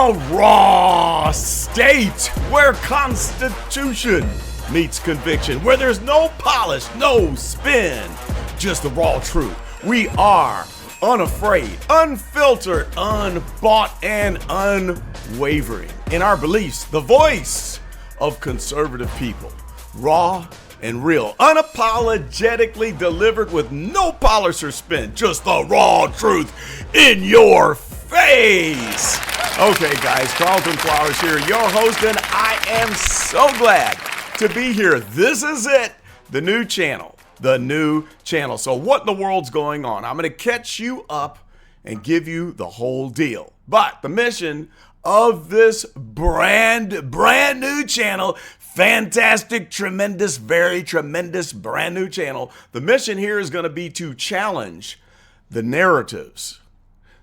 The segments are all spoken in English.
The raw state where constitution meets conviction, where there's no polish, no spin, just the raw truth. We are unafraid, unfiltered, unbought, and unwavering in our beliefs. The voice of conservative people, raw and real, unapologetically delivered with no polish or spin, just the raw truth in your face. Okay, guys, Carlton Flowers here, your host, and I am so glad to be here. This is it, the new channel. So what in the world's going on? I'm going to catch you up and give you the whole deal. But the mission of this brand new channel, fantastic, tremendous, very tremendous, brand new channel. The mission here is going to be to challenge the narratives,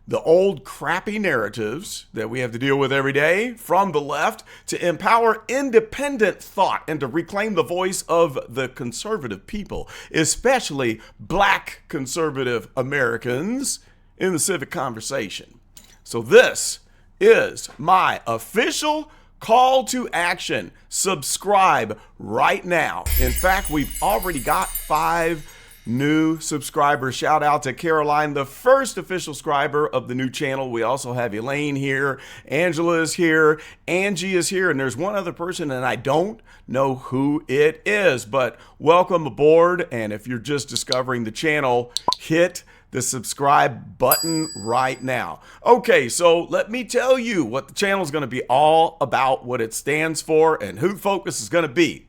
the old crappy narratives that we have to deal with every day from the left, to empower independent thought and to reclaim the voice of the conservative people, especially black conservative Americans in the civic conversation. So this is my official call to action. Subscribe right now. In fact, we've already got 5 new subscribers. Shout out to Caroline, the first official subscriber of the new channel. We also have Elaine here, Angela is here, Angie is here, and there's one other person, and I don't know who it is, but welcome aboard. And if you're just discovering the channel, hit the subscribe button right now. Okay, so let me tell you what the channel is going to be all about, what it stands for, and who the focus is going to be.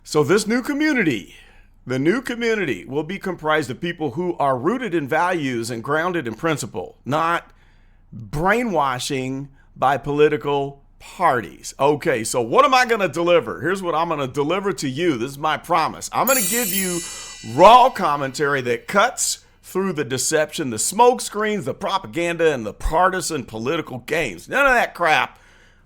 So this new community, the new community will be comprised of people who are rooted in values and grounded in principle, not brainwashing by political parties. Okay, so what am I going to deliver? Here's what I'm going to deliver to you. This is my promise. I'm going to give you raw commentary that cuts through the deception, the smoke screens, the propaganda, and the partisan political games. None of that crap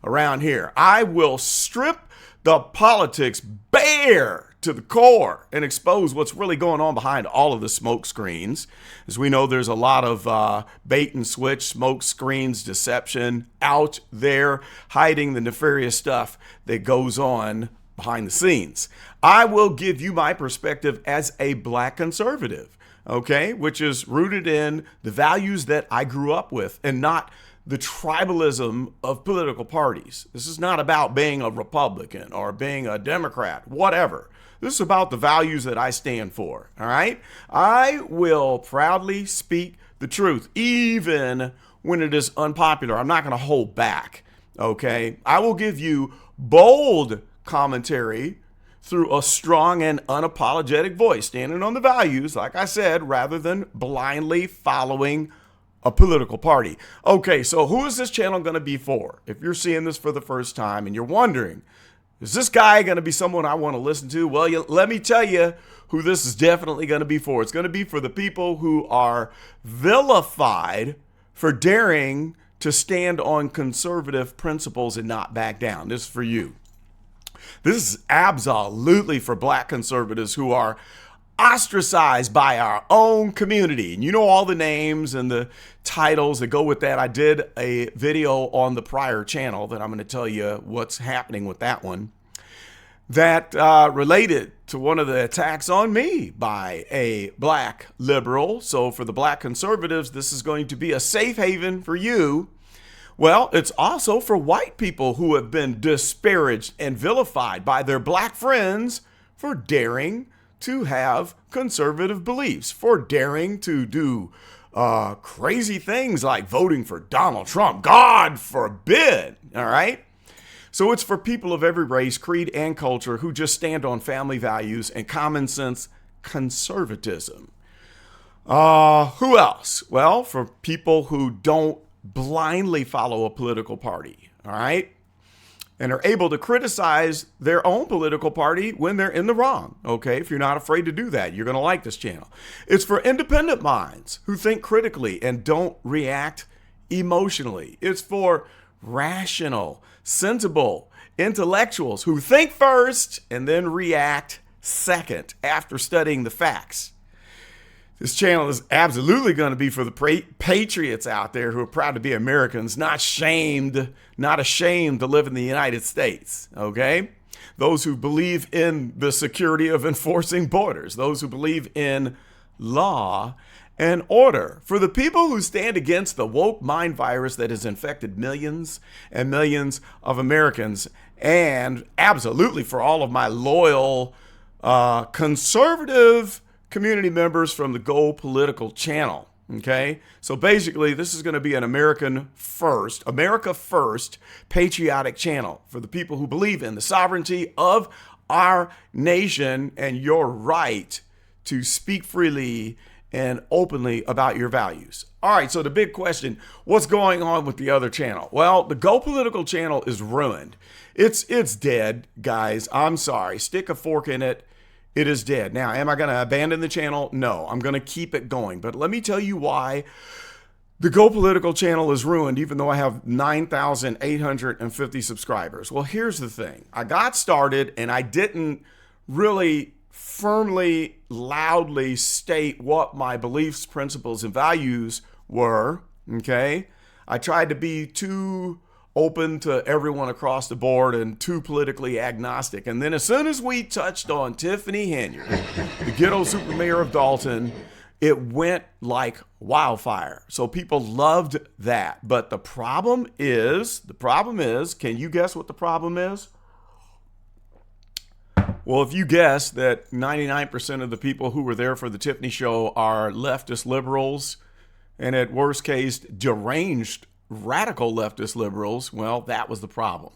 around here. I will strip the politics bare to the core and expose what's really going on behind all of the smoke screens. As we know, there's a lot of bait and switch, smoke screens, deception out there hiding the nefarious stuff that goes on behind the scenes. I will give you my perspective as a black conservative, okay, which is rooted in the values that I grew up with and not the tribalism of political parties. This is not about being a Republican or being a Democrat, whatever. This is about the values that I stand for, all right? I will proudly speak the truth, even when it is unpopular. I'm not going to hold back, okay? I will give you bold commentary through a strong and unapologetic voice, standing on the values, like I said, rather than blindly following a political party. Okay, so who is this channel going to be for? If you're seeing this for the first time and you're wondering, is this guy going to be someone I want to listen to? Well, let me tell you who this is definitely going to be for. It's going to be for the people who are vilified for daring to stand on conservative principles and not back down. This is for you. This is absolutely for black conservatives who are ostracized by our own community. And you know all the names and the titles that go with that. I did a video on the prior channel that I'm going to tell you what's happening with that one, that related to one of the attacks on me by a black liberal. So for the black conservatives, this is going to be a safe haven for you. Well, it's also for white people who have been disparaged and vilified by their black friends for daring to have conservative beliefs, for daring to do crazy things like voting for Donald Trump. God forbid, all right? So it's for people of every race, creed, and culture who just stand on family values and common sense conservatism. Who else? Well, for people who don't blindly follow a political party, all right? And are able to criticize their own political party when they're in the wrong, okay? If you're not afraid to do that, you're going to like this channel. It's for independent minds who think critically and don't react emotionally. It's for rational, sensible intellectuals who think first and then react second after studying the facts. This channel is absolutely going to be for the patriots out there who are proud to be Americans, not ashamed to live in the United States, okay? Those who believe in the security of enforcing borders, those who believe in law and order. For the people who stand against the woke mind virus that has infected millions and millions of Americans, and absolutely for all of my loyal conservative community members from the Go Political channel. Okay, so basically this is going to be an America first patriotic channel for the people who believe in the sovereignty of our nation and your right to speak freely and openly about your values. All right, so the big question, what's going on with the other channel? Well, the Go Political channel is ruined. It's dead, guys. I'm sorry. Stick a fork in it. It is dead. Now, am I going to abandon the channel? No, I'm going to keep it going. But let me tell you why the Go Political channel is ruined, even though I have 9,850 subscribers. Well, here's the thing. I got started and I didn't really firmly, loudly state what my beliefs, principles, and values were, okay? I tried to be too open to everyone across the board and too politically agnostic. And then as soon as we touched on Tiffany Henyard, the ghetto super mayor of Dalton, it went like wildfire. So people loved that. But the problem is, can you guess what the problem is? Well, if you guess that 99% of the people who were there for the Tiffany show are leftist liberals, and at worst case, deranged radical leftist liberals, well, that was the problem.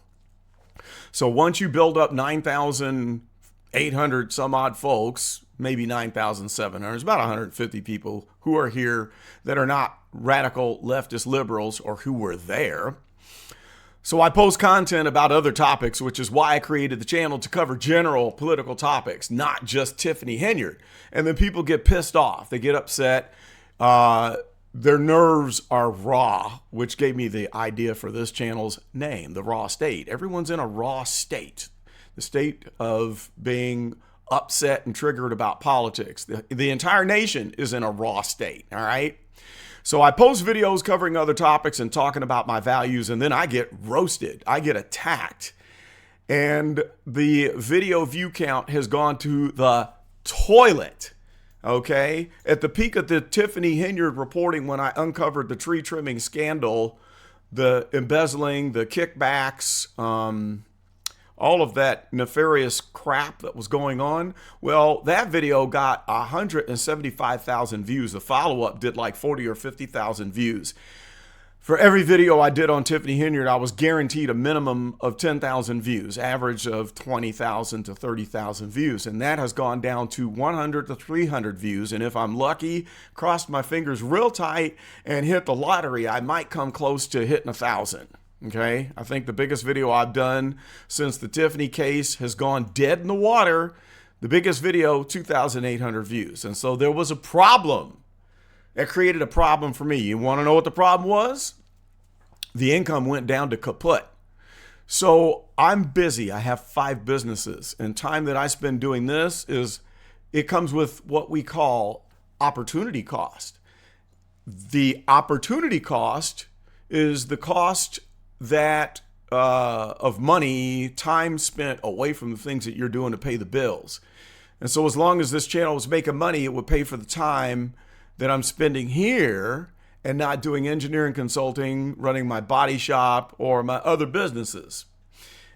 So once you build up 9,800 some odd folks, maybe 9,700, it's about 150 people who are here that are not radical leftist liberals or who were there. So I post content about other topics, which is why I created the channel to cover general political topics, not just Tiffany Henyard. And then people get pissed off. They get upset. Their nerves are raw, which gave me the idea for this channel's name, The Raw State. Everyone's in a raw state, the state of being upset and triggered about politics. The entire nation is in a raw state, all right? So I post videos covering other topics and talking about my values, and then I get roasted. I get attacked. And the video view count has gone to the toilet. Okay, at the peak of the Tiffany Henyard reporting, when I uncovered the tree trimming scandal, the embezzling, the kickbacks, all of that nefarious crap that was going on, well, that video got 175,000 views. The follow-up did like 40 or 50,000 views. For every video I did on Tiffany Henyard, I was guaranteed a minimum of 10,000 views, average of 20,000 to 30,000 views. And that has gone down to 100 to 300 views. And if I'm lucky, crossed my fingers real tight and hit the lottery, I might come close to hitting 1,000. Okay, I think the biggest video I've done since the Tiffany case has gone dead in the water. The biggest video, 2,800 views. And so there was a problem. That created a problem for me. You want to know what the problem was? The income went down to kaput. So I'm busy. I have 5 businesses, and time that I spend doing this it comes with what we call opportunity cost. The opportunity cost is the cost that of money, time spent away from the things that you're doing to pay the bills. And so as long as this channel was making money, it would pay for the time that I'm spending here and not doing engineering consulting, running my body shop, or my other businesses.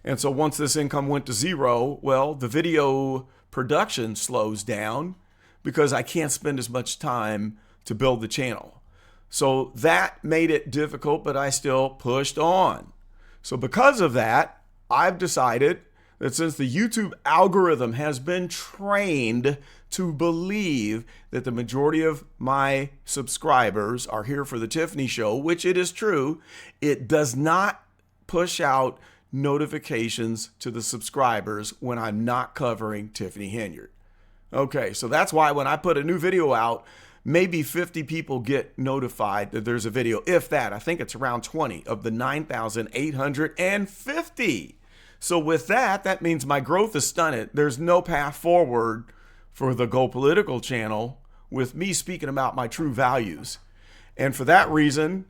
And so once this income went to zero, well, the video production slows down because I can't spend as much time to build the channel. So that made it difficult, but I still pushed on. So because of that, I've decided that since the YouTube algorithm has been trained to believe that the majority of my subscribers are here for the Tiffany show, which it is true, it does not push out notifications to the subscribers when I'm not covering Tiffany Henyard. Okay, so that's why when I put a new video out, maybe 50 people get notified that there's a video, if that. I think it's around 20 of the 9,850. So with that, that means my growth is stunted. There's no path forward for the Go Political channel with me speaking about my true values. And for that reason,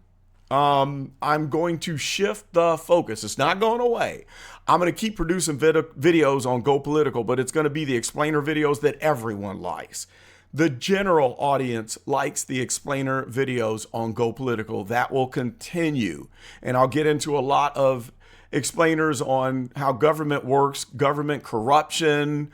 I'm going to shift the focus. It's not going away. I'm going to keep producing videos on Go Political, but it's going to be the explainer videos that everyone likes. The general audience likes the explainer videos on Go Political. That will continue. And I'll get into a lot of explainers on how government works, government corruption,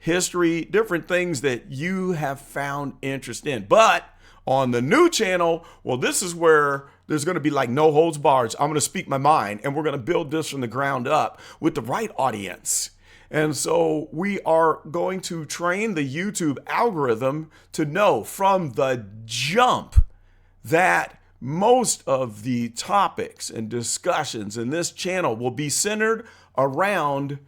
history, different things that you have found interest in. But on the new channel, well, this is where there's going to be like no holds barred. I'm going to speak my mind, and we're going to build this from the ground up with the right audience. And so we are going to train the YouTube algorithm to know from the jump that most of the topics and discussions in this channel will be centered around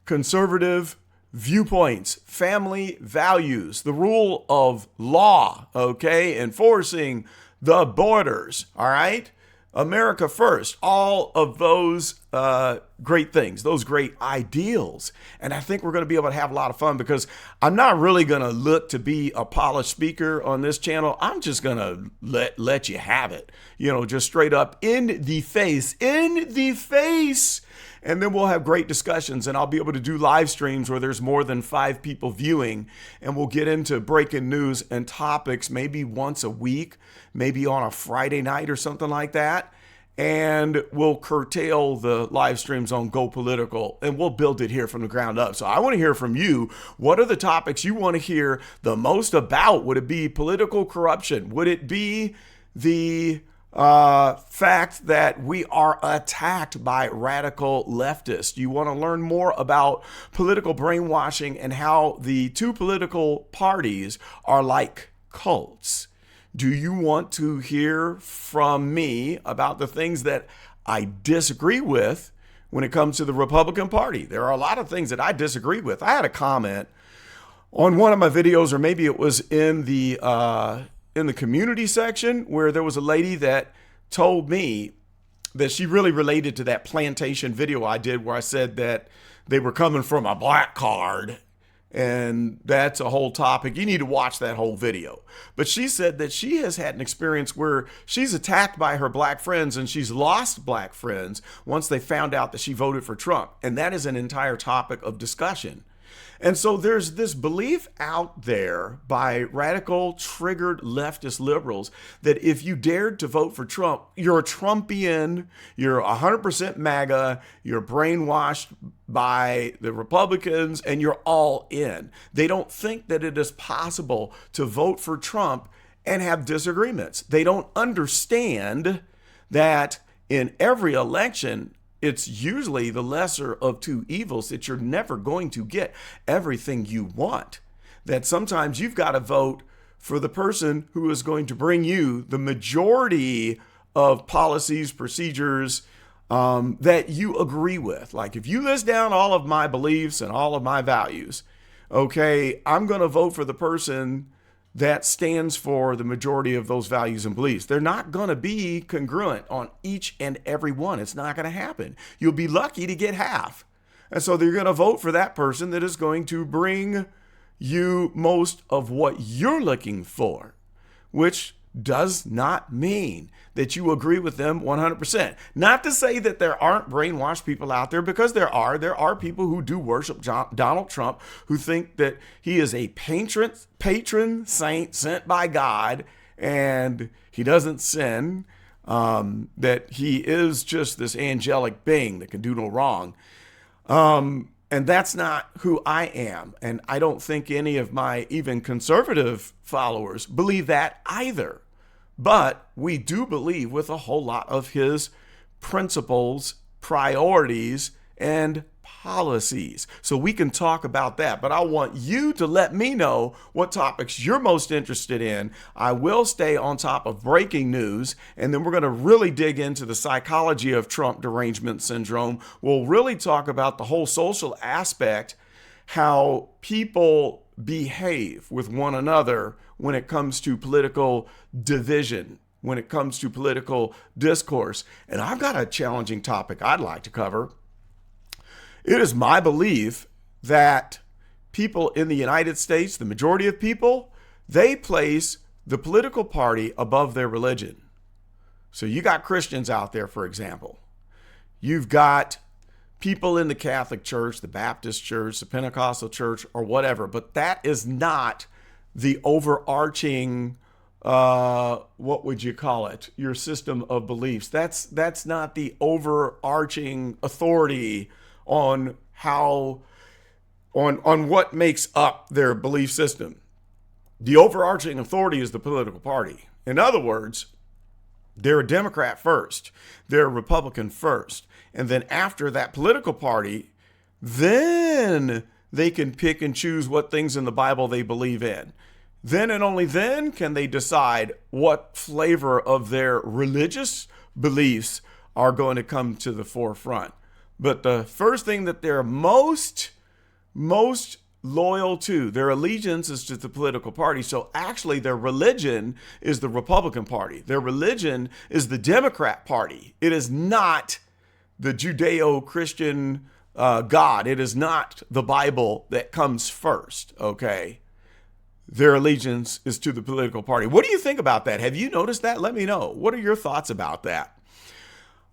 conservative viewpoints, family values, the rule of law, okay, enforcing the borders, all right, America first, all of those great things, those great ideals. And I think we're going to be able to have a lot of fun because I'm not really going to look to be a polished speaker on this channel. I'm just going to let you have it, just straight up in the face. And then we'll have great discussions, and I'll be able to do live streams where there's more than 5 people viewing, and we'll get into breaking news and topics maybe once a week, maybe on a Friday night or something like that. And we'll curtail the live streams on Go Political, and we'll build it here from the ground up. So I want to hear from you. What are the topics you want to hear the most about? Would it be political corruption? Would it be the fact that we are attacked by radical leftists? You want to learn more about political brainwashing and how the two political parties are like cults? Do you want to hear from me about the things that I disagree with when it comes to the Republican Party? There are a lot of things that I disagree with. I had a comment on one of my videos, or maybe it was in the community section, where there was a lady that told me that she really related to that plantation video I did where I said that they were coming from a black card. And that's a whole topic. You need to watch that whole video. But she said that she has had an experience where she's attacked by her black friends, and she's lost black friends once they found out that she voted for Trump. And that is an entire topic of discussion. And so there's this belief out there by radical, triggered leftist liberals that if you dared to vote for Trump, you're a Trumpian, you're 100% MAGA, you're brainwashed by the Republicans, and you're all in. They don't think that it is possible to vote for Trump and have disagreements. They don't understand that in every election, it's usually the lesser of two evils, that you're never going to get everything you want. That sometimes you've got to vote for the person who is going to bring you the majority of policies, procedures that you agree with. Like if you list down all of my beliefs and all of my values, okay, I'm going to vote for the person that stands for the majority of those values and beliefs. They're not going to be congruent on each and every one. It's not going to happen. You'll be lucky to get half. And so they're going to vote for that person that is going to bring you most of what you're looking for, which does not mean that you agree with them 100%. Not to say that there aren't brainwashed people out there, because there are people who do worship Donald Trump, who think that he is a patron saint sent by God, and he doesn't sin, that he is just this angelic being that can do no wrong. And that's not who I am. And I don't think any of my even conservative followers believe that either. But we do believe with a whole lot of his principles, priorities, and policies. So we can talk about that. But I want you to let me know what topics you're most interested in. I will stay on top of breaking news, and then we're going to really dig into the psychology of Trump derangement syndrome. We'll really talk about the whole social aspect, how people behave with one another when it comes to political division, when it comes to political discourse. And I've got a challenging topic I'd like to cover. It is my belief that people in the United States, the majority of people, They place the political party above their religion. So you got Christians out there, for example. You've got people in the Catholic Church, the Baptist Church, the Pentecostal Church, or whatever, but that is not the overarching, what would you call it? Your system of beliefs. That's not the overarching authority on what makes up their belief system. The overarching authority is the political party. In other words, they're a Democrat first, they're a Republican first, and then after that political party, then they can pick and choose what things in the Bible they believe in. Then and only then can they decide what flavor of their religious beliefs are going to come to the forefront. But the first thing that they're most loyal to, their allegiance is to the political party. So actually their religion is the Republican Party. Their religion is the Democrat Party. It is not the Judeo-Christian God. It is not the Bible that comes first, okay? Their allegiance is to the political party. What do you think about that? Have you noticed that? Let me know. What are your thoughts about that?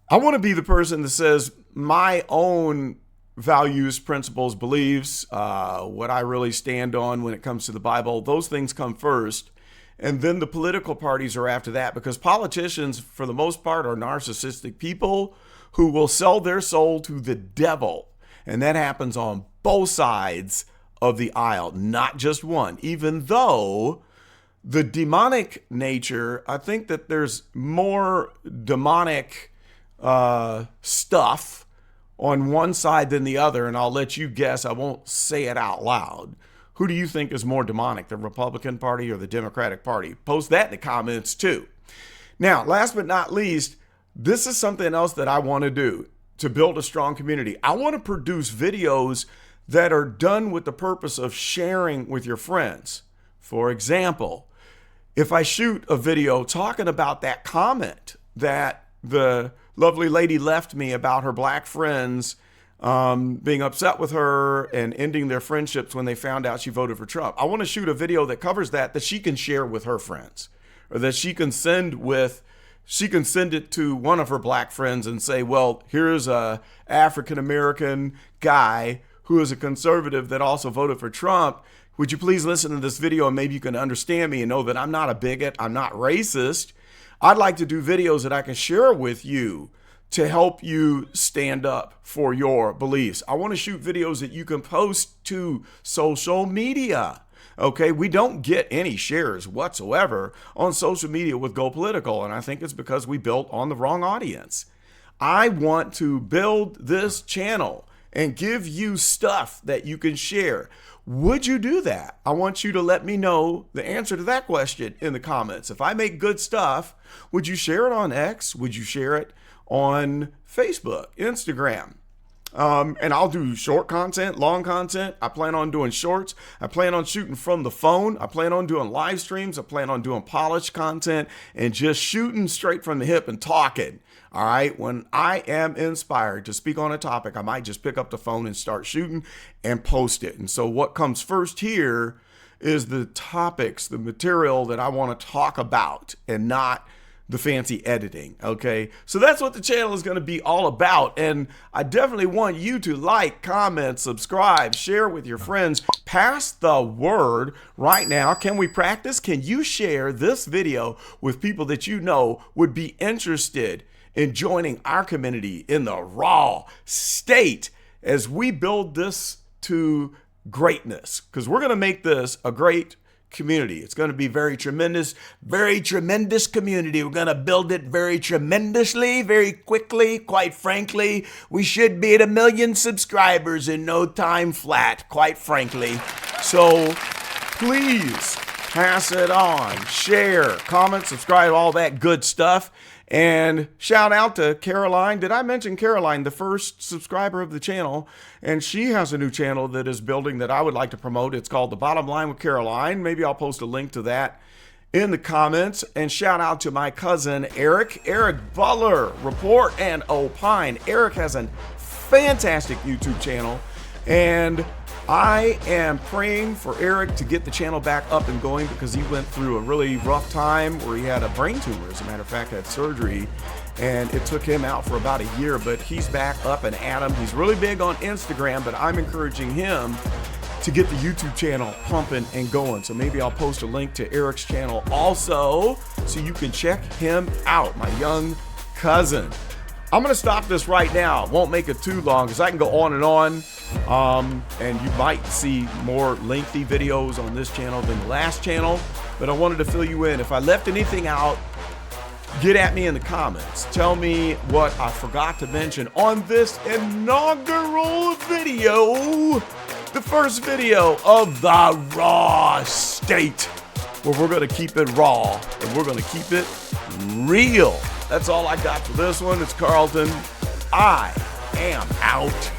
I want to be the person that says my own values, principles, beliefs, what I really stand on when it comes to the Bible, those things come first. And then the political parties are after that, because politicians, for the most part, are narcissistic people who will sell their soul to the devil. And that happens on both sides of the aisle, not just one. Even though the demonic nature, I think that there's more demonic stuff on one side than the other, and I'll let you guess. I won't say it out loud. Who do you think is more demonic, the Republican Party or the Democratic Party? Post that in the comments too. Now, last but not least, this is something else that I want to do to build a strong community. I want to produce videos that are done with the purpose of sharing with your friends. For example, if I shoot a video talking about that comment that the lovely lady left me about her black friends being upset with her and ending their friendships when they found out she voted for Trump, I want to shoot a video that covers that she can share with her friends, or that she can send it to one of her black friends and say, well, here's a African-American guy who is a conservative that also voted for Trump. Would you please listen to this video and maybe you can understand me and know that I'm not a bigot, I'm not racist. I'd like to do videos that I can share with you to help you stand up for your beliefs. I want to shoot videos that you can post to social media. Okay, we don't get any shares whatsoever on social media with Go Political, and I think it's because we built on the wrong audience. I want to build this channel and give you stuff that you can share. Would you do that? I want you to let me know the answer to that question in the comments. If I make good stuff, would you share it on X? Would you share it on Facebook, Instagram? And I'll do short content, long content. I plan on doing shorts. I plan on shooting from the phone. I plan on doing live streams. I plan on doing polished content and just shooting straight from the hip and talking. All right. When I am inspired to speak on a topic, I might just pick up the phone and start shooting and post it. And so what comes first here is the topics, the material that I want to talk about, and not the fancy editing. Okay. So that's what the channel is going to be all about. And I definitely want you to like, comment, subscribe, share with your friends, pass the word right now. Can we practice? Can you share this video with people that you know would be interested in joining our community in the raw state as we build this to greatness? Because we're going to make this a great community. It's going to be very tremendous community. We're going to build it very tremendously, very quickly. Quite frankly, we should be at 1 million subscribers in no time flat, quite frankly. So please pass it on, share, comment, subscribe, all that good stuff. And shout out to Caroline. Did I mention Caroline, the first subscriber of the channel? And she has a new channel that is building that I would like to promote. It's called The Bottom Line with Caroline. Maybe I'll post a link to that in the comments. And shout out to my cousin, Eric Butler, Report and Opine. Eric has a fantastic YouTube channel. And I am praying for Eric to get the channel back up and going because he went through a really rough time where he had a brain tumor. As a matter of fact, had surgery, and it took him out for about a year, but he's back up and at him. He's really big on Instagram, but I'm encouraging him to get the YouTube channel pumping and going. So maybe I'll post a link to Eric's channel also so you can check him out, my young cousin. I'm gonna stop this right now. Won't make it too long because I can go on and on. And you might see more lengthy videos on this channel than the last channel, but I wanted to fill you in. If I left anything out, get at me in the comments. Tell me what I forgot to mention on this inaugural video, the first video of the Raw State, where we're gonna keep it raw and we're gonna keep it real. That's all I got for this one. It's Carlton. I am out.